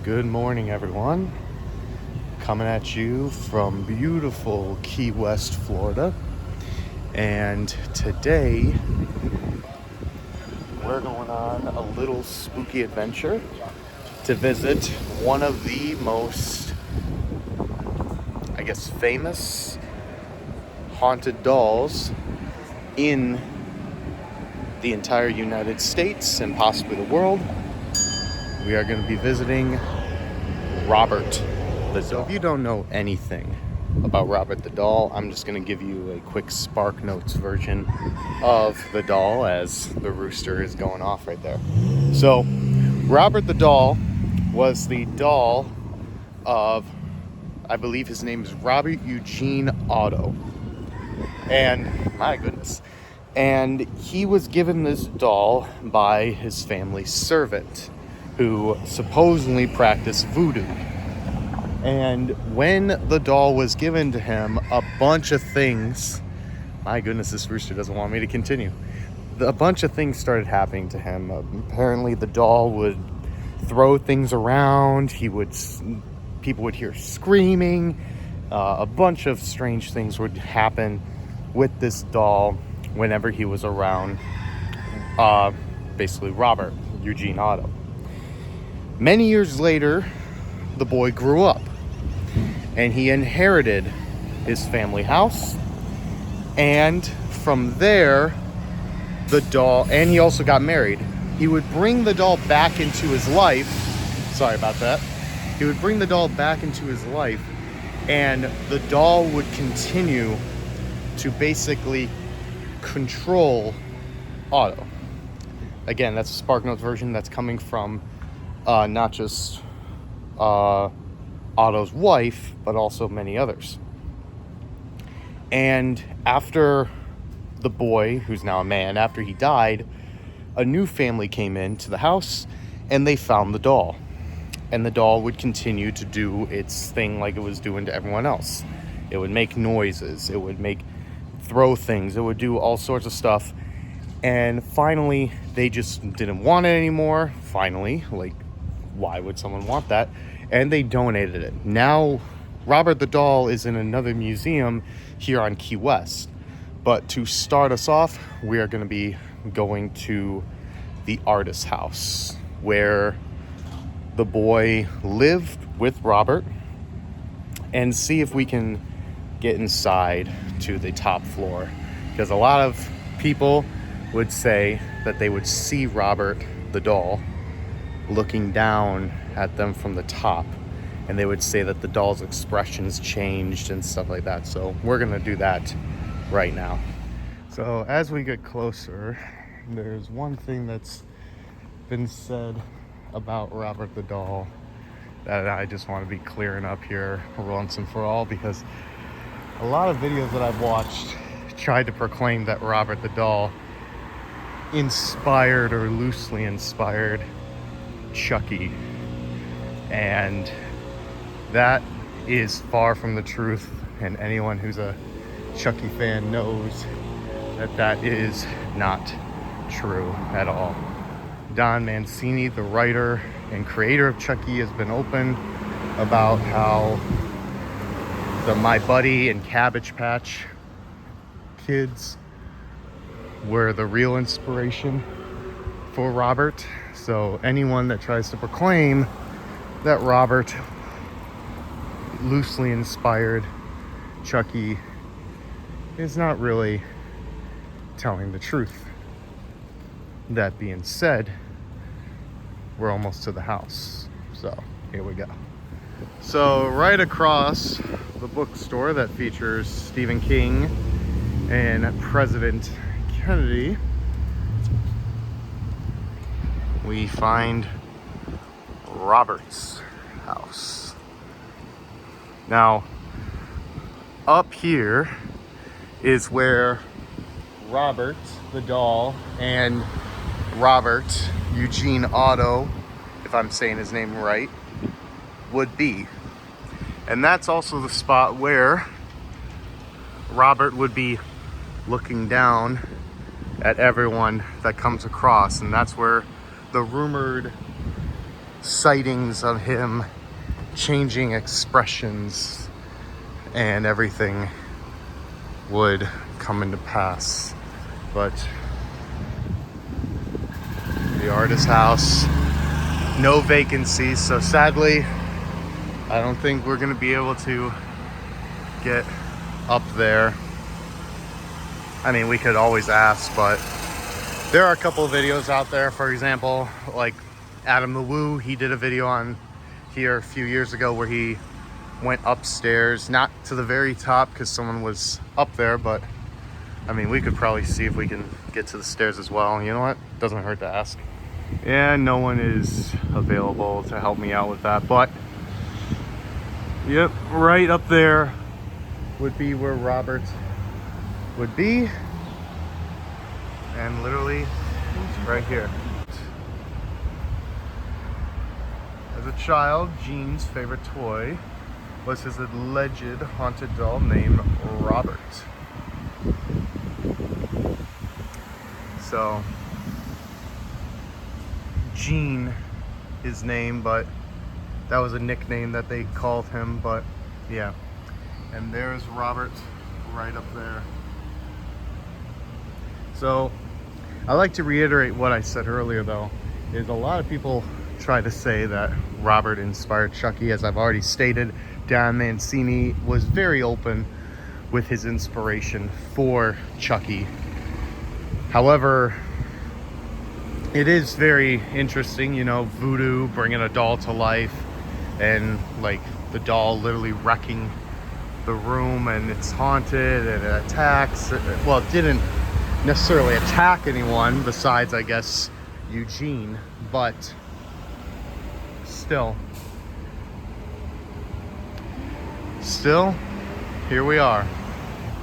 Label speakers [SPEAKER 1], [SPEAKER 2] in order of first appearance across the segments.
[SPEAKER 1] Good morning, everyone. Coming at you from beautiful Key West, Florida. And today, we're going on a little spooky adventure to visit one of the most, famous haunted dolls in the entire United States and possibly the world. We are going to be visiting Robert the doll. So if you don't know anything about Robert the doll, I'm just going to give you a quick Spark Notes version of the doll as the rooster is going off right there. So Robert the doll was the doll of, I believe his name is Robert Eugene Otto. And my goodness. And he was given this doll by his family's servant, who supposedly practiced voodoo. And when the doll was given to him, a bunch of things, my goodness, this rooster doesn't want me to continue. A bunch of things started happening to him. Apparently the doll would throw things around. People would hear screaming. A bunch of strange things would happen with this doll whenever he was around, basically Robert Eugene Otto. Many years later, the boy grew up and he inherited his family house. And from there, the doll, and he also got married. He would bring the doll back into his life. Sorry about that. He would bring the doll back into his life, and the doll would continue to basically control Otto. Again, that's a SparkNotes version that's coming from not just Otto's wife, but also many others. And after the boy, who's now a man, after he died, a new family came into the house and they found the doll. And the doll would continue to do its thing like it was doing to everyone else. It would make noises, it would throw things, it would do all sorts of stuff. And finally, they just didn't want it anymore. Finally, why would someone want that? And they donated it. Now, Robert the doll is in another museum here on Key West. But to start us off, we are going to be going to the artist's house, where the boy lived with Robert, and see if we can get inside to the top floor. Because a lot of people would say that they would see Robert the doll looking down at them from the top, and they would say that the doll's expressions changed and stuff like that. So we're gonna do that right now. So as we get closer, there's one thing that's been said about Robert the doll that I just want to be clearing up here once and for all, because a lot of videos that I've watched tried to proclaim that Robert the doll inspired or loosely inspired Chucky, and that is far from the truth. And anyone who's a Chucky fan knows that that is not true at all. Don Mancini, the writer and creator of Chucky, has been open about how the My Buddy and Cabbage Patch kids were the real inspiration for Robert. So anyone that tries to proclaim that Robert loosely inspired Chucky is not really telling the truth. That being said, we're almost to the house, so here we go. So right across the bookstore that features Stephen King and President Kennedy, we find Robert's house. Now, up here is where Robert the doll and Robert Eugene Otto, if I'm saying his name right, would be. And that's also the spot where Robert would be looking down at everyone that comes across, and that's where the rumored sightings of him changing expressions and everything would come into pass. But the artist house, no vacancies, so sadly I don't think we're gonna be able to get up there. I mean, we could always ask, but there are a couple of videos out there. For example, like Adam the Woo, he did a video on here a few years ago where he went upstairs, not to the very top because someone was up there, but I mean, we could probably see if we can get to the stairs as well. You know what? Doesn't hurt to ask. Yeah, no one is available to help me out with that, but yep, right up there would be where Robert would be, and literally right here. As a child, Gene's favorite toy was his alleged haunted doll named Robert. So Gene, his name, but that was a nickname that they called him. But yeah, and there's Robert right up there. So I like to reiterate what I said earlier, though, is a lot of people try to say that Robert inspired Chucky. As I've already stated, Don Mancini was very open with his inspiration for Chucky. However, it is very interesting, you know, voodoo, bringing a doll to life, and like the doll literally wrecking the room, and it's haunted and it attacks. Well, it didn't necessarily attack anyone besides, I guess, Eugene, but still, here we are.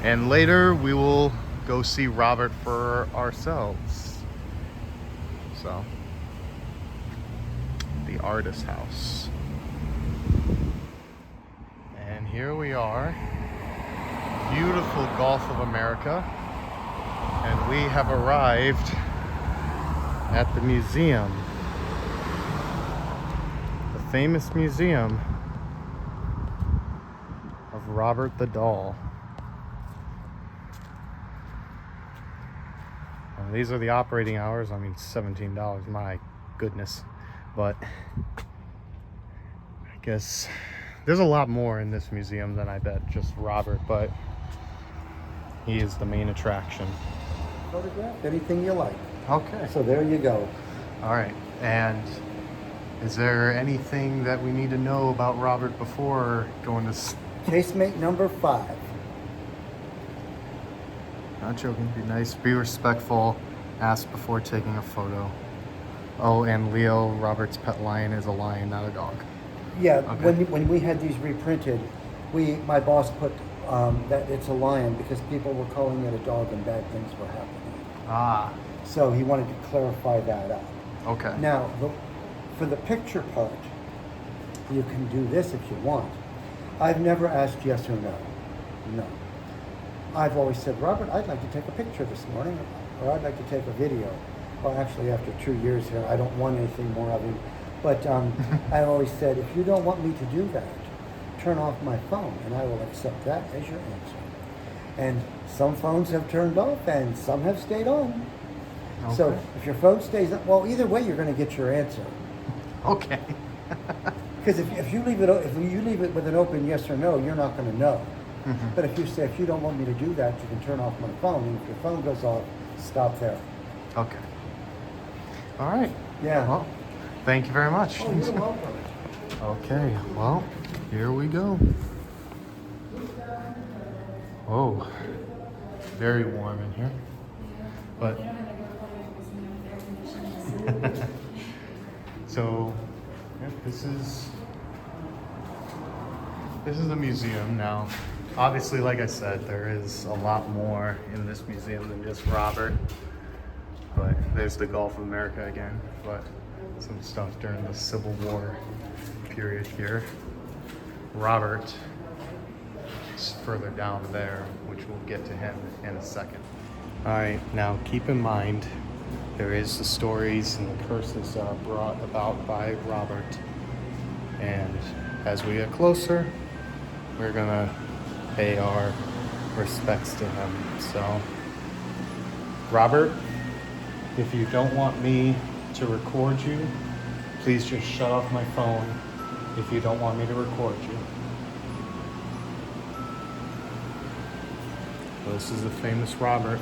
[SPEAKER 1] And later we will go see Robert for ourselves. So, the artist house. And here we are, beautiful Gulf of America, and we have arrived at the museum, the famous museum of Robert the Doll. And these are the operating hours. I mean, $17, my goodness. But I guess there's a lot more in this museum than I bet just Robert, but he is the main attraction.
[SPEAKER 2] Photograph anything you like.
[SPEAKER 1] Okay.
[SPEAKER 2] So there you go.
[SPEAKER 1] All right. And is there anything that we need to know about Robert before going to...
[SPEAKER 2] Casemate number 5.
[SPEAKER 1] Not joking. Be nice. Be respectful. Ask before taking a photo. Oh, and Leo, Robert's pet lion, is a lion, not a dog.
[SPEAKER 2] Yeah.
[SPEAKER 1] Okay.
[SPEAKER 2] When we had these reprinted, my boss put that it's a lion because people were calling it a dog and bad things were happening.
[SPEAKER 1] Ah.
[SPEAKER 2] So he wanted to clarify that up.
[SPEAKER 1] Okay.
[SPEAKER 2] Now, for the picture part, you can do this if you want. I've never asked yes or no. No. I've always said, Robert, I'd like to take a picture this morning, or I'd like to take a video. Well, actually, after 2 years here, I don't want anything more of him. But I always said, if you don't want me to do that, turn off my phone, and I will accept that as your answer. And some phones have turned off, and some have stayed on. Okay. So if your phone stays on, well, either way, you're going to get your answer.
[SPEAKER 1] Okay.
[SPEAKER 2] Because if you leave it with an open yes or no, you're not going to know. Mm-hmm. But if you say, if you don't want me to do that, you can turn off my phone. And if your phone goes off, stop there.
[SPEAKER 1] Okay. All right.
[SPEAKER 2] Yeah.
[SPEAKER 1] Well, thank you very much.
[SPEAKER 2] Oh, you're welcome.
[SPEAKER 1] Okay. Well, here we go. Oh, very warm in here. But so, yeah, this is a museum now. Obviously, like I said, there is a lot more in this museum than just Robert. But there's the Gulf of America again. But some stuff during the Civil War period here. Robert is further down there, which we'll get to him in a second. All right, now keep in mind, there is the stories and the curses that are brought about by Robert. And as we get closer, we're gonna pay our respects to him. So, Robert, if you don't want me to record you, please just shut off my phone if you don't want me to record you. This is the famous Robert.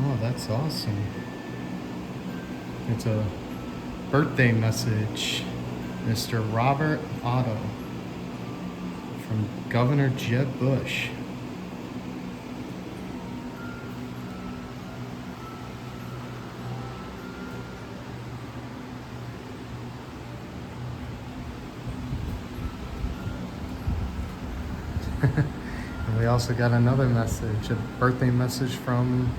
[SPEAKER 1] Oh, that's awesome. It's a birthday message. Mr. Robert Otto from Governor Jeb Bush. And we also got another message, a birthday message from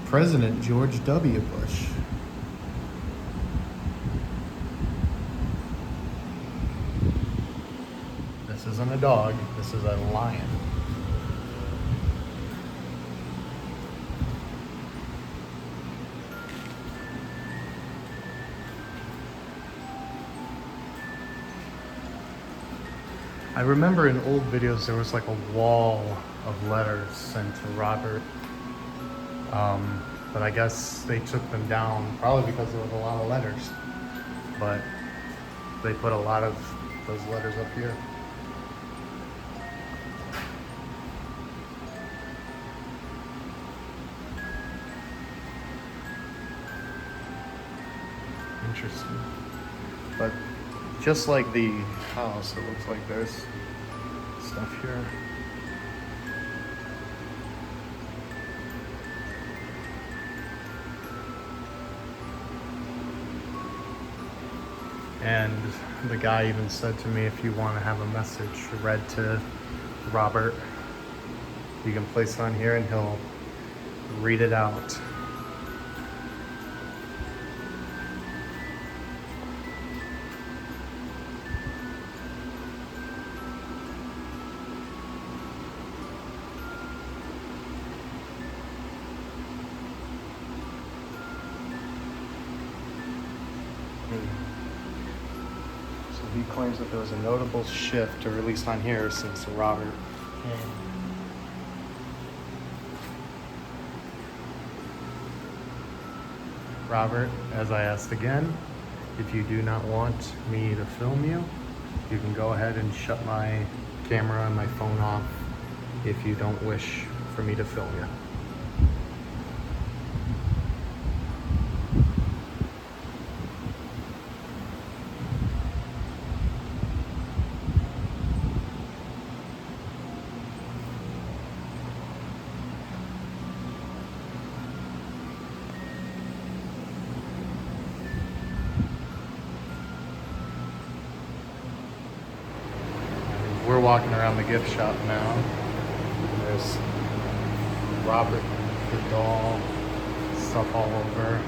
[SPEAKER 1] President George W. Bush. This isn't a dog, this is a lion. I remember in old videos there was like a wall of letters sent to Robert. But I guess they took them down probably because there was a lot of letters. But they put a lot of those letters up here. Interesting. But just like the house, it looks like there's stuff here. And the guy even said to me, if you want to have a message read to Robert, you can place it on here and he'll read it out. He claims that there was a notable shift, or at least on here, since Robert came. Robert, as I asked again, if you do not want me to film you, you can go ahead and shut my camera and my phone off if you don't wish for me to film you. We're walking around the gift shop now. There's Robert the doll, stuff all over.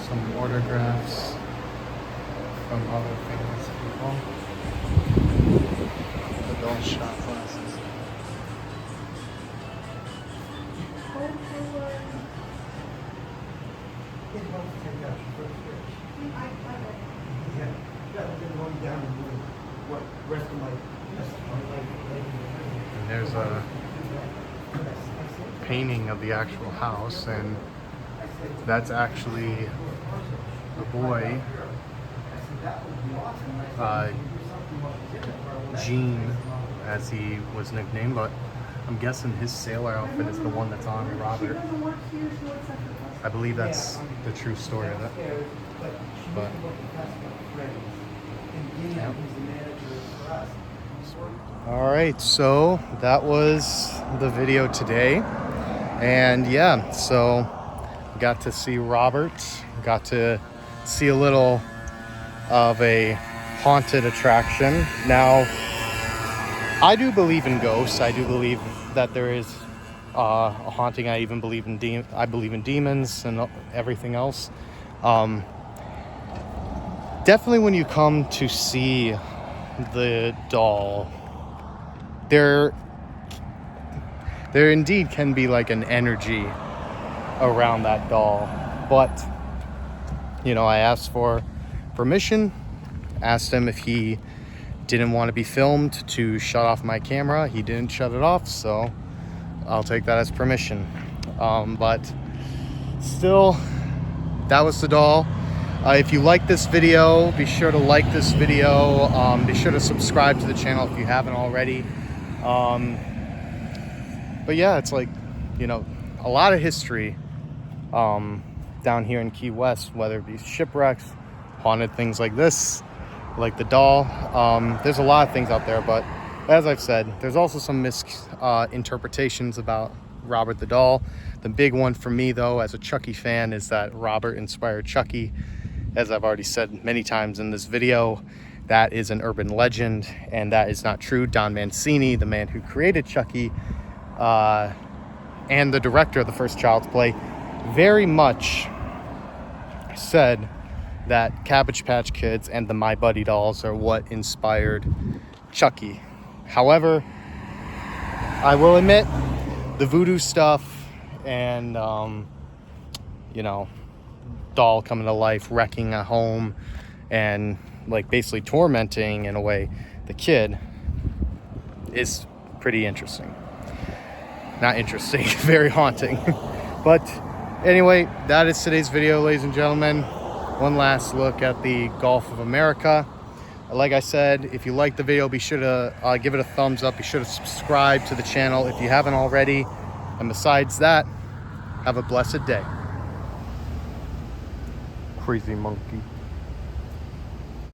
[SPEAKER 1] Some autographs from other famous people. The doll shop glasses. And there's a painting of the actual house, and that's actually the boy, Gene, as he was nicknamed, but I'm guessing his sailor outfit is the one that's on Robert. I believe that's the true story of it. But yeah. All right, so that was the video today, and yeah, so got to see Robert, got to see a little of a haunted attraction. Now, I do believe in ghosts. I do believe that there is a haunting. I even believe in I believe in demons and everything else. definitely when you come to see the doll, there indeed can be like an energy around that doll. But, you know, I asked for permission, asked him if he didn't want to be filmed to shut off my camera. He didn't shut it off, so I'll take that as permission. But still, that was the doll. If you like this video, be sure to like this video. Be sure to subscribe to the channel if you haven't already. But yeah, it's like, you know, a lot of history down here in Key West, whether it be shipwrecks, haunted things like this, like the doll. There's a lot of things out there, but as I've said, there's also some misinterpretations about Robert the doll. The big one for me, though, as a Chucky fan, is that Robert inspired Chucky. As I've already said many times in this video, that is an urban legend, and that is not true. Don Mancini, the man who created Chucky, and the director of the first Child's Play, very much said that Cabbage Patch Kids and the My Buddy dolls are what inspired Chucky. However, I will admit, the voodoo stuff and, you know, doll coming to life, wrecking a home, and like basically tormenting in a way the kid is pretty interesting. Not interesting, very haunting. But anyway, that is today's video, ladies and gentlemen. One last look at the Gulf of America. Like I said, if you like the video, be sure to give it a thumbs up. Be sure to subscribe to the channel if you haven't already. And besides that, have a blessed day. Crazy monkey.